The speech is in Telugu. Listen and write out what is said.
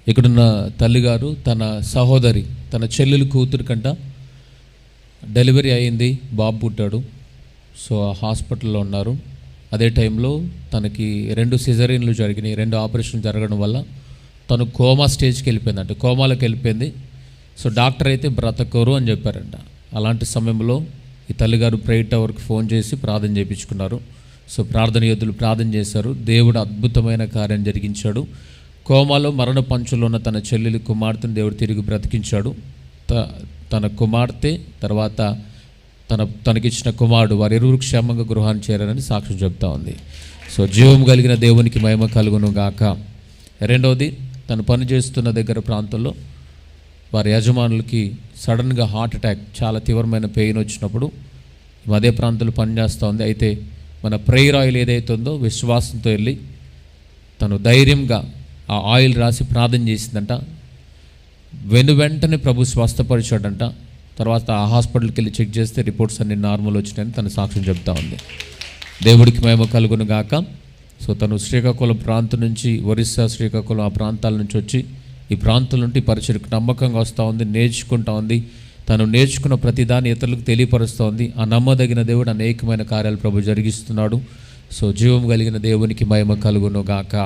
ఇక్కడున్న తల్లిగారు తన సహోదరి, తన చెల్లెలు కూతురు కంట డెలివరీ అయింది, బాబు పుట్టాడు. సో ఆ హాస్పిటల్లో ఉన్నారు. అదే టైంలో తనకి 2 సిజరీన్లు జరిగినాయి. 2 ఆపరేషన్లు జరగడం వల్ల తను కోమా స్టేజ్కి వెళ్ళిపోయింది, అంటే కోమాలోకి వెళ్ళిపోయింది. సో డాక్టర్ అయితే బ్రతకరు అని చెప్పారంట. అలాంటి సమయంలో ఈ తల్లిగారు ప్రేయర్ టవర్కి ఫోన్ చేసి ప్రార్థన చేయించుకున్నారు. సో ప్రార్థన యోధులు ప్రార్థన చేశారు. దేవుడు అద్భుతమైన కార్యం జరిగించాడు. కోమాలో మరణ పంచులో ఉన్న తన చెల్లెలి కుమార్తెను దేవుడు తిరిగి బ్రతికించాడు. తన కుమార్తె తర్వాత తనకిచ్చిన కుమారుడు వారిరువురు క్షేమంగా గృహాన్ని చేరారని సాక్ష్యం చెప్తా ఉంది. సో జీవం కలిగిన దేవునికి మహిమ కలుగును గాక. రెండవది, తను పనిచేస్తున్న దగ్గర ప్రాంతంలో వారి యజమానులకి సడన్గా హార్ట్ అటాక్, చాలా తీవ్రమైన పెయిన్ వచ్చినప్పుడు అదే ప్రాంతంలో పనిచేస్తూ ఉంది. అయితే మన ప్రేయర్ ఆయిల్ ఏదైతే ఉందో విశ్వాసంతో వెళ్ళి తను ధైర్యంగా ఆ ఆయిల్ రాసి ప్రార్థన చేసిందంట. వెంటనే ప్రభు స్వస్థపరిచాడంట. తర్వాత ఆ హాస్పిటల్కి వెళ్ళి చెక్ చేస్తే రిపోర్ట్స్ అన్ని నార్మల్ వచ్చినాయని తన సాక్ష్యం చెప్తా ఉంది. దేవుడికి మహిమ కలుగును గాక. సో తను శ్రీకాకుళం ప్రాంతం నుంచి, ఒరిస్సా, శ్రీకాకుళం ఆ ప్రాంతాల నుంచి వచ్చి ఈ ప్రాంతం నుండి పరిచయకు నమ్మకంగా వస్తూ ఉంది, నేర్చుకుంటా ఉంది. తను నేర్చుకున్న ప్రతిదాన్ని ఇతరులకు తెలియపరుస్తూ ఉంది. ఆ నమ్మదగిన దేవుడు అనేకమైన కార్యాలు ప్రభు జరిగిస్తున్నాడు. సో జీవం కలిగిన దేవునికి మహిమ కలుగును గాక.